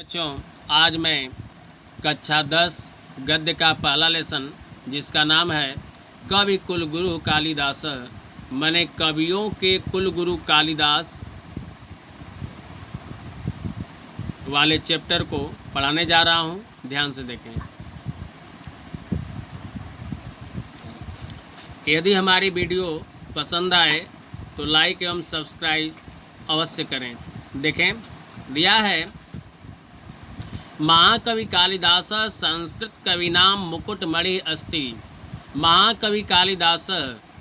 बच्चों, आज मैं कक्षा 10 गद्य का पहला लेसन जिसका नाम है कवि कुलगुरु कालिदास मने कवियों के कुलगुरु कालिदास वाले चैप्टर को पढ़ाने जा रहा हूँ। ध्यान से देखें। यदि हमारी वीडियो पसंद आए तो लाइक एवं सब्सक्राइब अवश्य करें। देखें, दिया है महाकवि कालिदास संस्कृत कविनाम मुकुटमणि अस्ति। महाकवि कालिदास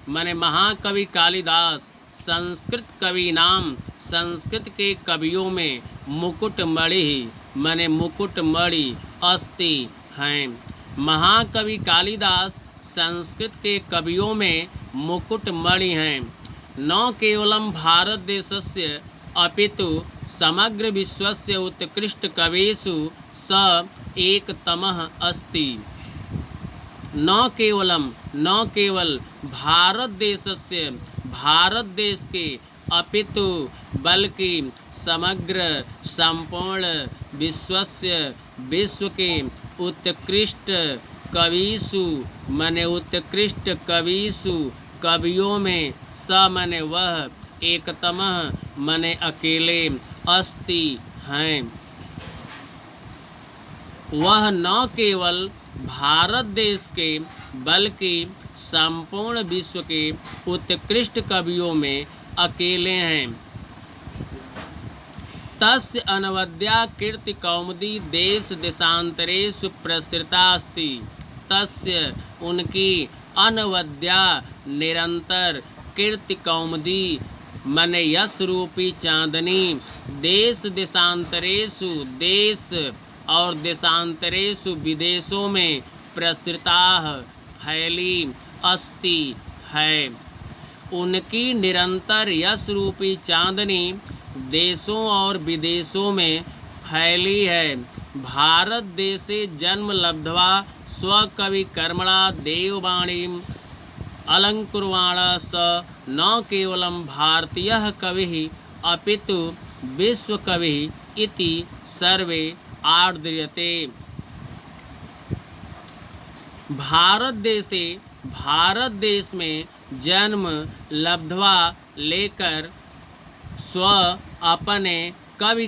माने महाकवि कालिदास संस्कृत कविनाम संस्कृत के कवियों में मुकुटमणि माने मुकुटमणि अस्ति हैं। महाकवि कालिदास संस्कृत के कवियों में मुकुटमणि हैं। न केवलं भारत देशस्य अपितु समग्र विश्वस्य उत्कृष्ट कविषु स एकतमः अस्ति। न केवल भारत देश के अपितु बल्कि समग्र संपूर्ण विश्व के उत्कृष्ट कविषु माने उत्कृष्ट कविषु कवियों में स माने वह एकतमः माने अकेले अस्ति हैं। वह न केवल भारत देश के बल्कि संपूर्ण विश्व के उत्कृष्ट कवियों में अकेले हैं। तस्य अनवद्या कीर्ति कौमुदी देश देशांतरेषु प्रसृता अस्ति। तस्य उनकी अनवद्या निरंतर कीर्ति कौमुदी मन यश रूपी चांदनी देश देशांतरेषु देश और देशांतरेषु विदेशों में प्रसृता फैली अस्ति है। उनकी निरंतर यश रूपी चांदनी देशों और विदेशों में फैली है। भारत देशे जन्म लब्ध्वा स्वकवि कर्मणा देववाणीं अलंकुर्वाण स न केवलं भारतीयः कविः अपितु विश्वकविः इति सर्वे आदर्यते। भारत देश में जन्म लब्ध्वा लेकर स्व अपने कवि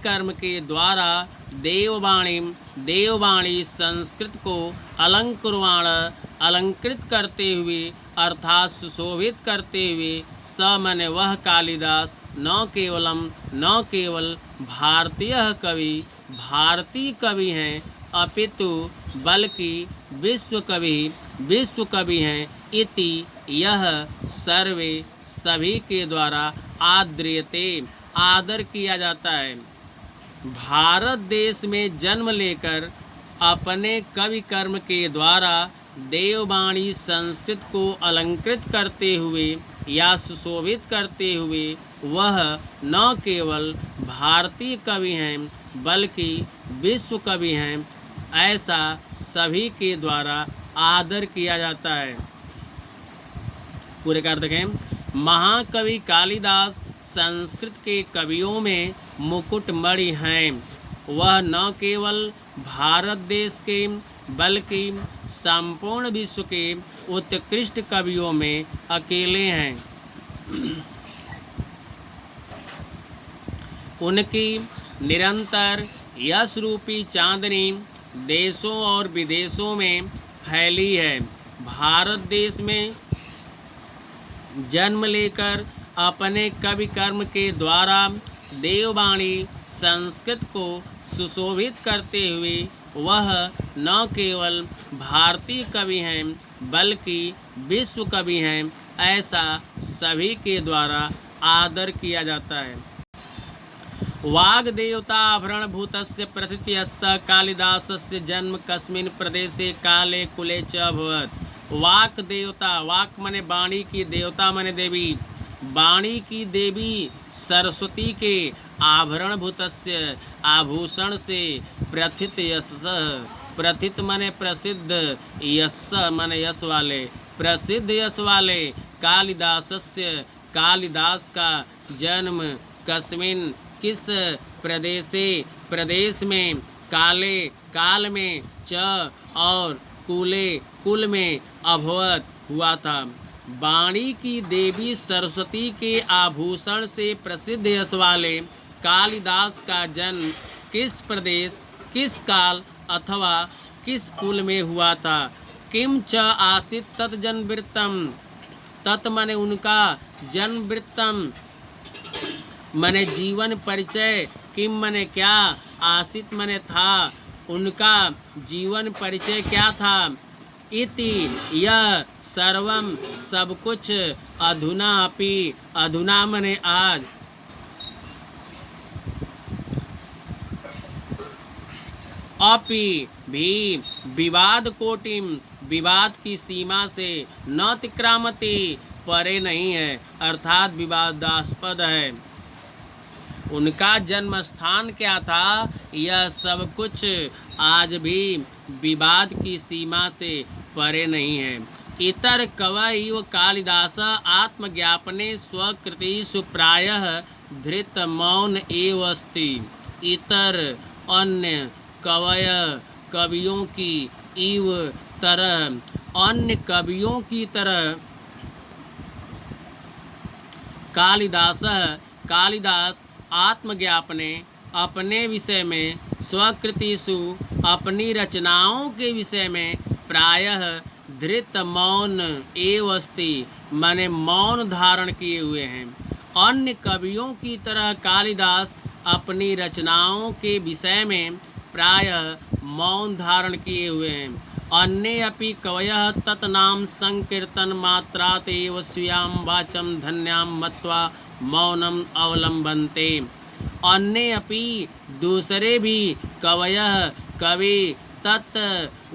कर्म के द्वारा देववाणी संस्कृत को अलंकृत करते हुए अर्थात सुशोभित करते हुए स मने वह कालिदास न केवल भारतीय कवि हैं अपितु बल्कि विश्व कवि हैं इति यह सर्वे सभी के द्वारा आदर किया जाता है। भारत देश में जन्म लेकर अपने कवि कर्म के द्वारा देववाणी संस्कृत को अलंकृत करते हुए या सुशोभित करते हुए वह न केवल भारतीय कवि हैं बल्कि विश्व कवि हैं, ऐसा सभी के द्वारा आदर किया जाता है। पूरे कर देखें। महाकवि कालिदास संस्कृत के कवियों में मुकुटमणि हैं। वह न केवल भारत देश के बल्कि संपूर्ण विश्व के उत्कृष्ट कवियों में अकेले हैं। उनकी निरंतर यश रूपी चांदनी देशों और विदेशों में फैली है। भारत देश में जन्म लेकर अपने कवि कर्म के द्वारा देववाणी संस्कृत को सुशोभित करते हुए वह न केवल भारतीय कवि हैं बल्कि विश्व कवि हैं, ऐसा सभी के द्वारा आदर किया जाता है। वाग्देवता आभरणभूतस्य प्रथितयस्य कालिदासस्य जन्म कस्मिन् प्रदेशे काले कुले च अभवत्। वाक देवता, वाक माने वाणी की, देवता माने देवी, वाणी की देवी सरस्वती के आभरणभूतस्य आभूषण से प्रथित यश, प्रथित माने प्रसिद्ध, यश माने यश वाले, प्रसिद्ध यश वाले कालिदासस्य कालिदास का जन्म कस्मिन किस प्रदेशे प्रदेश में, काले काल में, च और कुले कुल में अभवत हुआ था। वाणी की देवी सरस्वती के आभूषण से प्रसिद्ध यश वाले कालिदास का जन्म किस प्रदेश, किस काल अथवा किस कुल में हुआ था? किम च आसीत तत् जन्मवृत्तम, तत् मने उनका, जन्मवृत्तम मने जीवन परिचय, किम मने क्या, आसित मने था, उनका जीवन परिचय क्या था। इति यह सर्वम सब कुछ, अधुना अपि, अधुना मने आज, अपि भी, विवाद कोटिम विवाद की सीमा से, न अतिक्रामति परे नहीं है, अर्थात विवादास्पद है। उनका जन्म स्थान क्या था? यह सब कुछ आज भी विवाद की सीमा से परे नहीं है। इतर कवयिव कालिदास आत्मज्ञापने स्वकृतिषु प्रायः धृत मौन एव अस्ति। इतर अन्य कवय कवियों की इव तरह, अन्य कवियों की तरह कालिदास आत्मज्ञापने अपने विषय में, स्वकृतिषु अपनी रचनाओं के विषय में, प्रायः धृत मौन एव अस्ति माने मौन धारण किए हुए हैं। अन्य कवियों की तरह कालिदास अपनी रचनाओं के विषय में प्रायः मौन धारण किए हुए हैं। अन्ये अपि कवयः तत्नाम संकीर्तन मात्रात् एव स्वीयां वाचं धन्यां मत्वा मौनम अवलंबन्ते। अन्य अपि दूसरे भी कवयः कवि तत्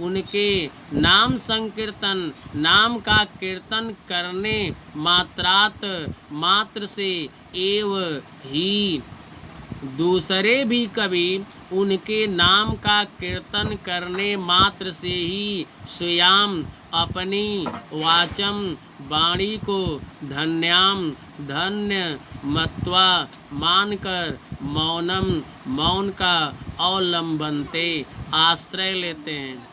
उनके नाम संकीर्तन, नाम का कीर्तन करने मात्रात मात्र से, एव ही दूसरे भी कवि उनके नाम का कीर्तन करने मात्र से ही स्वयं अपनी वाचम वाणी को धन्याम धन्य मत्वा मानकर मौनम मौन का अवलंबनते आश्रय लेते हैं।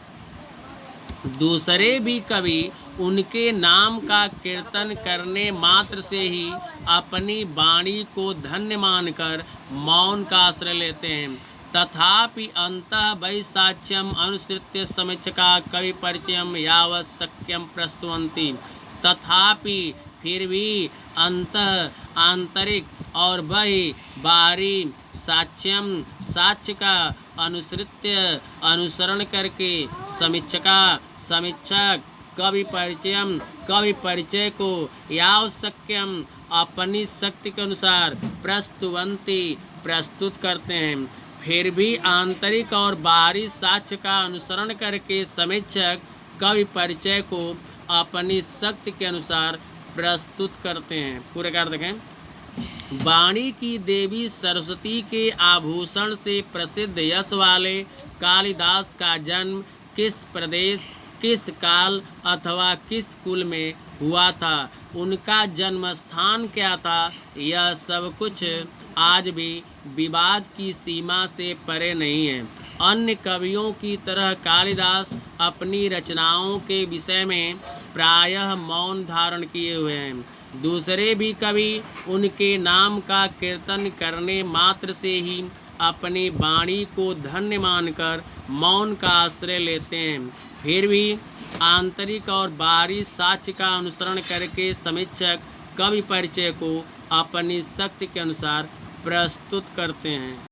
दूसरे भी कवि उनके नाम का कीर्तन करने मात्र से ही अपनी वाणी को धन्य मानकर मौन का आश्रय लेते हैं। तथापि अंतः वैसाच्यम अनुसृत्य समीक्षका कवि परिचयम यावत् शक्यम प्रस्तुवन्ति। तथापि फिर भी अंतः आंतरिक और बहि बाहरी साक्ष्यम साक्ष्य का अनुसृत्य अनुसरण करके समीक्षक कवि परिचयम कवि परिचय को यावशक्यम अपनी शक्ति के अनुसार प्रस्तुवन्ति प्रस्तुत करते हैं। फिर भी आंतरिक और बाहरी साक्ष्य का अनुसरण करके समीक्षक कवि परिचय को अपनी शक्ति के अनुसार प्रस्तुत करते हैं। पूरे कर देखें। वाणी की देवी सरस्वती के आभूषण से प्रसिद्ध यश वाले कालिदास का जन्म किस प्रदेश, किस काल अथवा किस कुल में हुआ था? उनका जन्म स्थान क्या था? यह सब कुछ आज भी विवाद की सीमा से परे नहीं है। अन्य कवियों की तरह कालिदास अपनी रचनाओं के विषय में प्रायः मौन धारण किए हुए हैं। दूसरे भी कवि उनके नाम का कीर्तन करने मात्र से ही अपनी वाणी को धन्य मानकर मौन का आश्रय लेते हैं। फिर भी आंतरिक और बाहरी साक्ष्य का अनुसरण करके समीक्षक कवि परिचय को अपनी शक्ति के अनुसार प्रस्तुत करते हैं।